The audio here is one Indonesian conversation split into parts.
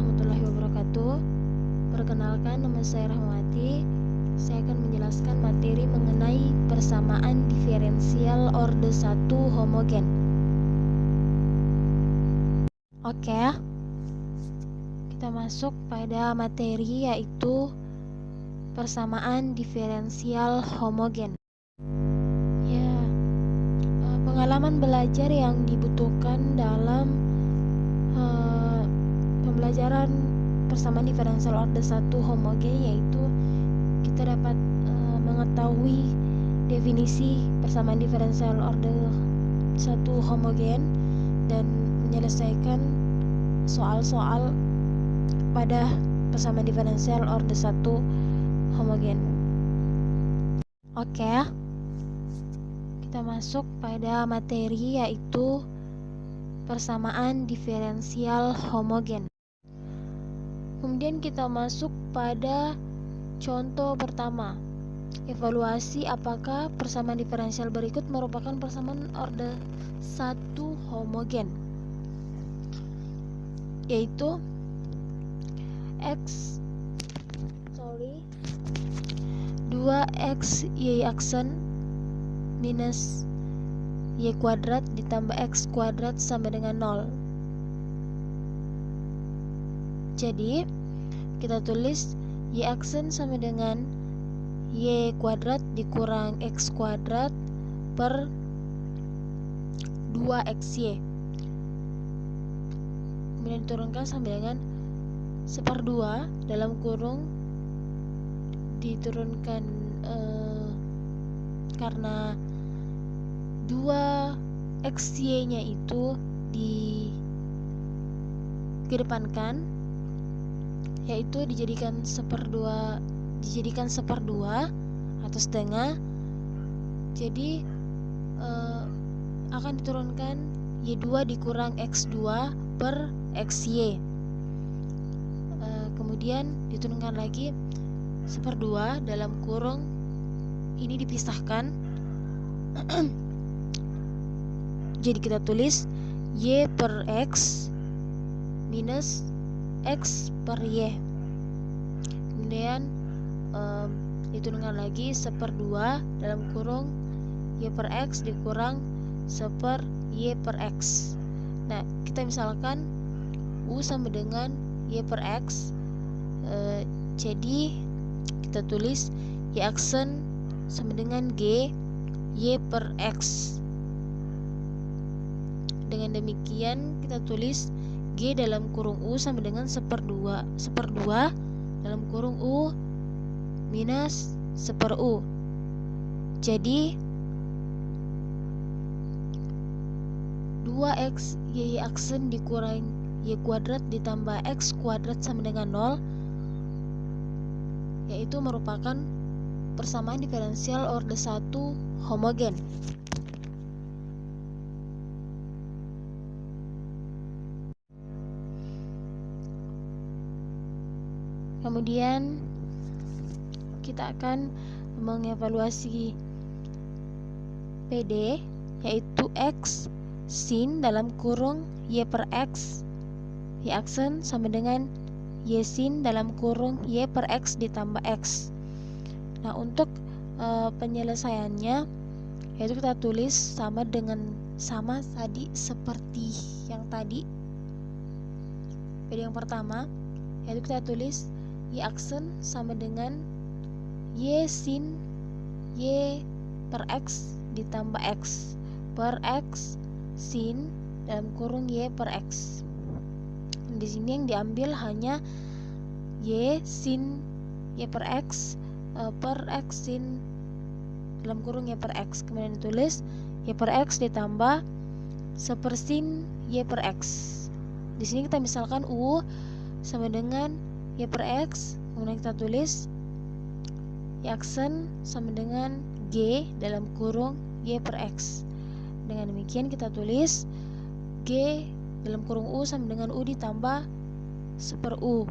warahmatullahi wabarakatuh. Perkenalkan, nama saya Rahmawati. Saya akan menjelaskan materi mengenai persamaan diferensial orde 1 homogen. Oke, kita masuk pada materi, yaitu persamaan diferensial homogen. Ya, pengalaman belajar yang dibutuhkan dalam pembelajaran persamaan diferensial orde 1 homogen, yaitu kita dapat mengetahui definisi persamaan diferensial orde 1 homogen dan menyelesaikan soal-soal pada persamaan diferensial orde 1 homogen. Oke, kita masuk pada materi, yaitu persamaan diferensial homogen. Kemudian kita masuk pada contoh pertama. Evaluasi apakah persamaan diferensial berikut merupakan persamaan orde 1 homogen, yaitu 2x y aksen minus y kuadrat ditambah x kuadrat sama dengan 0. Jadi kita tulis y aksen sama dengan y kuadrat dikurang x kuadrat per 2xy, kemudian diturunkan sama dengan 1/2 dalam kurung diturunkan karena 2xy nya itu dikedepankan, yaitu dijadikan 1/2 atau setengah. Jadi akan diturunkan y2 dikurang x2 per xy, kemudian diturunkan lagi 1/2 dalam kurung ini dipisahkan. Jadi kita tulis y per x minus x per y, kemudian diturunkan lagi 1/2 dalam kurung y per x dikurang 1 y per x. Nah, kita misalkan u sama dengan y per x, jadi kita tulis y aksen sama dengan g y per x. Dengan demikian kita tulis g dalam kurung u sama dengan 1/2 dalam kurung u minus 1/u. Jadi 2x y aksen dikurang y kuadrat ditambah x kuadrat sama dengan 0, yaitu merupakan persamaan diferensial orde 1 homogen. Kemudian kita akan mengevaluasi PD, yaitu x sin dalam kurung y per x y aksen sama dengan y sin dalam kurung y per x ditambah x. Nah, untuk penyelesaiannya, yaitu kita tulis sama tadi seperti yang tadi. PD yang pertama, yaitu kita tulis y aksen sama dengan y sin y per x ditambah x per x sin dalam kurung y per x. Di sini yang diambil hanya y sin y per x sin dalam kurung y per x, kemudian ditulis y per x ditambah 1 sin y per x. Di sini kita misalkan u sama dengan y per x, kemudian kita tulis y aksen sama dengan g dalam kurung y per x. Dengan demikian kita tulis g dalam kurung u sama dengan u ditambah 1/u.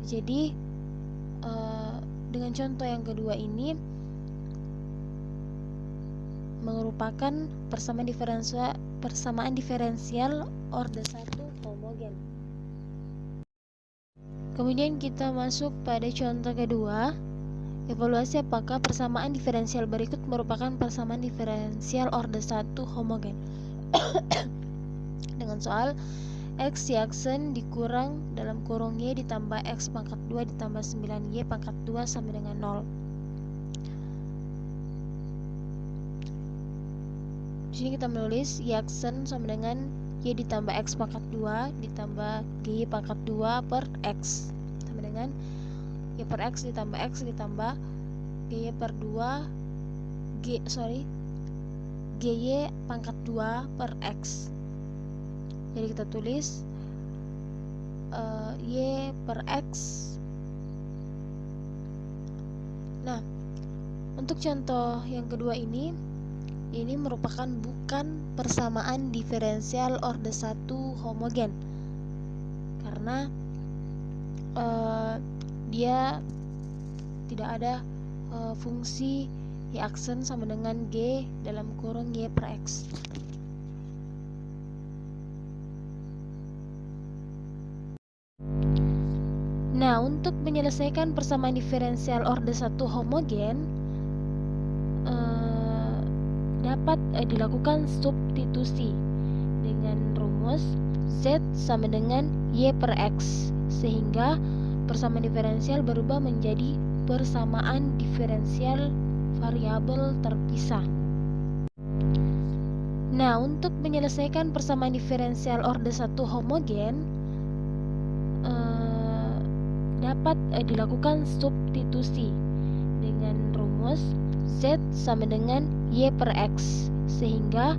Jadi dengan contoh yang kedua ini merupakan persamaan diferensial orde 1 homogen. Kemudian kita masuk pada contoh kedua. Evaluasi apakah persamaan diferensial berikut merupakan persamaan diferensial order 1 homogen. Dengan soal X Y dikurang dalam kurung Y ditambah X pangkat 2 ditambah 9Y pangkat 2 sama dengan 0. Di sini kita menulis Y sama dengan Y ditambah X pangkat 2 ditambah GY pangkat 2 per X sama dengan Y per X ditambah GY per 2 GY pangkat 2 per X. Jadi kita tulis Y per X. Nah, untuk contoh yang kedua ini merupakan bukan persamaan diferensial order 1 homogen, karena dia tidak ada fungsi Y aksen sama dengan G dalam kurung Y per X. Nah, untuk menyelesaikan persamaan diferensial order 1 homogen dapat dilakukan substitusi dengan rumus Z sama dengan Y per X, sehingga persamaan diferensial berubah menjadi persamaan diferensial variabel terpisah. Nah, untuk menyelesaikan persamaan diferensial order 1 homogen dapat dilakukan substitusi dengan rumus Z sama dengan Y per X, sehingga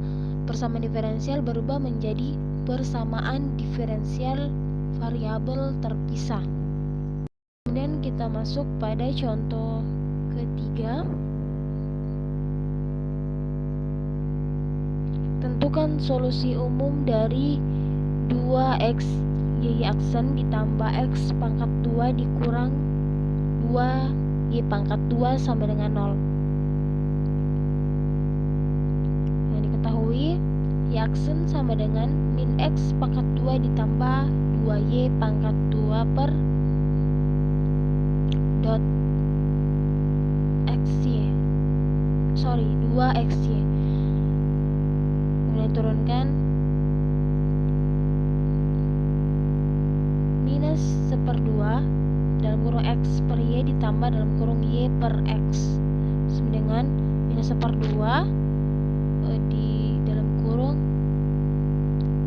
persamaan diferensial berubah menjadi persamaan diferensial variabel terpisah. Kemudian kita masuk pada contoh ketiga. Tentukan solusi umum dari 2x Y aksen ditambah X pangkat 2 dikurang 2Y pangkat 2 sama dengan 0. Yang diketahui Y aksen sama dengan min X pangkat 2 ditambah 2Y pangkat 2 per dot XY 2XY. Kemudian turunkan minus 1/2 dalam kurung X per Y ditambah dalam kurung Y per X sama dengan minus 1/2 di dalam kurung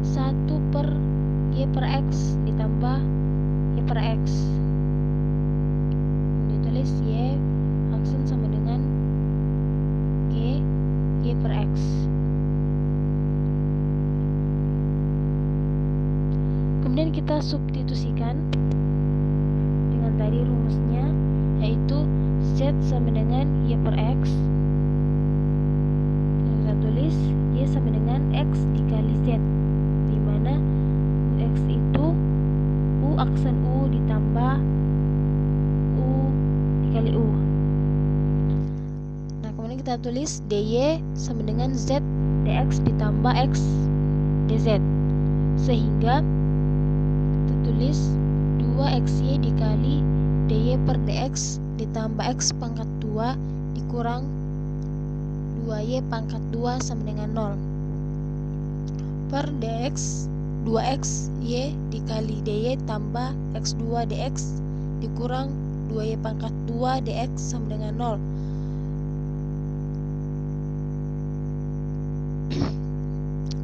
1 per Y per X ditambah Y per X. Ditulis Y aksen sama dengan G Y per X. Kemudian kita substitusikan dengan tadi rumusnya, yaitu Z sama dengan Y per X. Kita tulis Y sama dengan X dikali Z, di mana X itu U aksen U ditambah U dikali U. Nah, kemudian kita tulis DY sama dengan Z dx ditambah X dz, sehingga tulis 2xy dikali dy per dx ditambah x pangkat 2 dikurang 2y pangkat 2 sama dengan 0 per dx 2xy dikali dy tambah x2 dx dikurang 2y pangkat 2 dx sama dengan 0.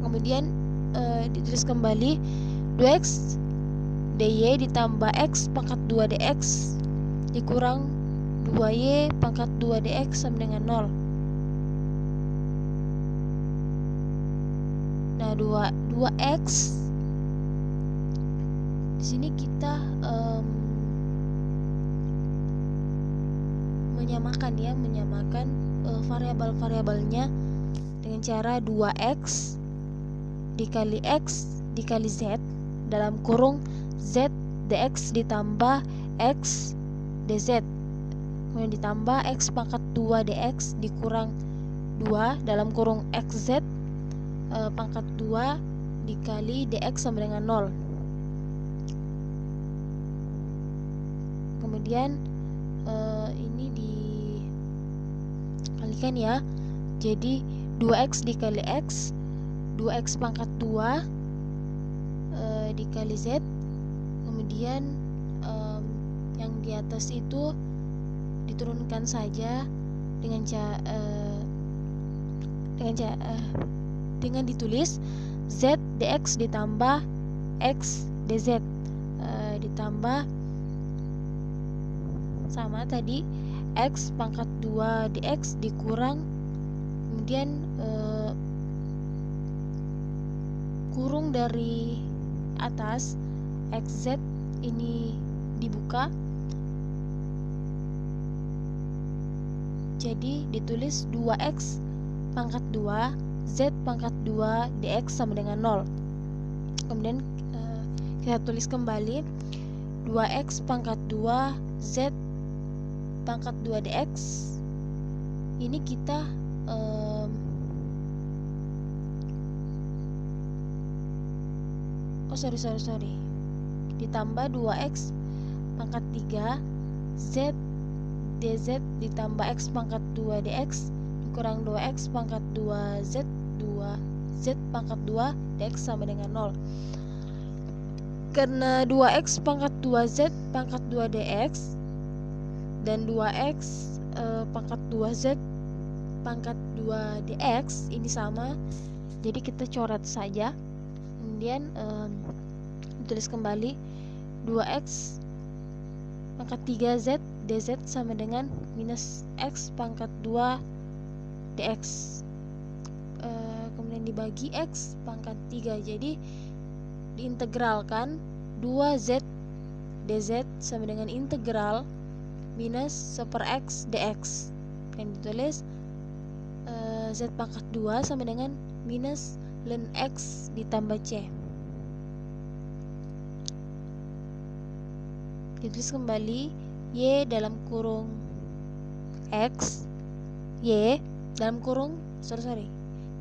Kemudian ditulis kembali 2x dy ditambah x pangkat 2 dx dikurang 2y pangkat 2 dx sama dengan 0. Nah, 2x di sini kita menyamakan variabel-variabelnya dengan cara 2x dikali x dikali z dalam kurung z dx ditambah x dz, kemudian ditambah x pangkat 2 dx dikurang 2 dalam kurung xz pangkat 2 dikali dx sama dengan 0. kemudian ini dikalikan ya, jadi 2x dikali x, 2x pangkat 2 dikali z, kemudian yang di atas itu diturunkan saja dengan ditulis z dx ditambah x dz, ditambah sama tadi x pangkat 2 dx dikurang, kemudian kurung dari atas xz ini dibuka, jadi ditulis 2x pangkat 2 z pangkat 2 dx sama dengan 0. Kemudian kita tulis kembali 2x pangkat 2 z pangkat 2 dx. Ini kita sorry ditambah 2x pangkat 3 z dz ditambah x pangkat 2 dx dikurang 2x pangkat 2 z pangkat 2 dx sama dengan 0. Karena 2x pangkat 2 z pangkat 2 dx dan 2x pangkat 2 z pangkat 2 dx ini sama, jadi kita coret saja. Kemudian tulis kembali 2x pangkat 3z dz sama dengan minus x pangkat 2 dx, kemudian dibagi x pangkat 3, jadi diintegralkan 2z dz sama dengan integral minus 1/x dx, dan ditulis z pangkat 2 sama dengan minus ln x ditambah c. Ditulis kembali y dalam kurung x, y dalam kurung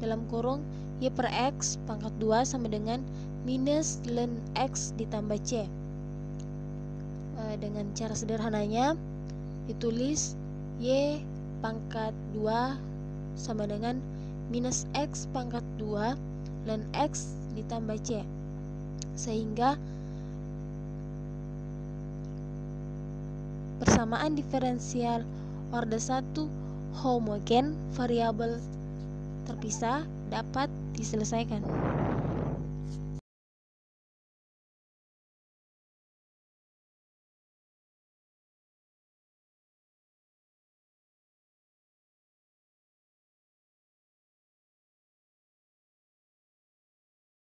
dalam kurung y per x pangkat 2 sama dengan minus ln x ditambah c. Dengan cara sederhananya ditulis y pangkat 2 sama dengan minus x pangkat 2 ln x ditambah c, sehingga persamaan diferensial orde 1 homogen variabel terpisah dapat diselesaikan.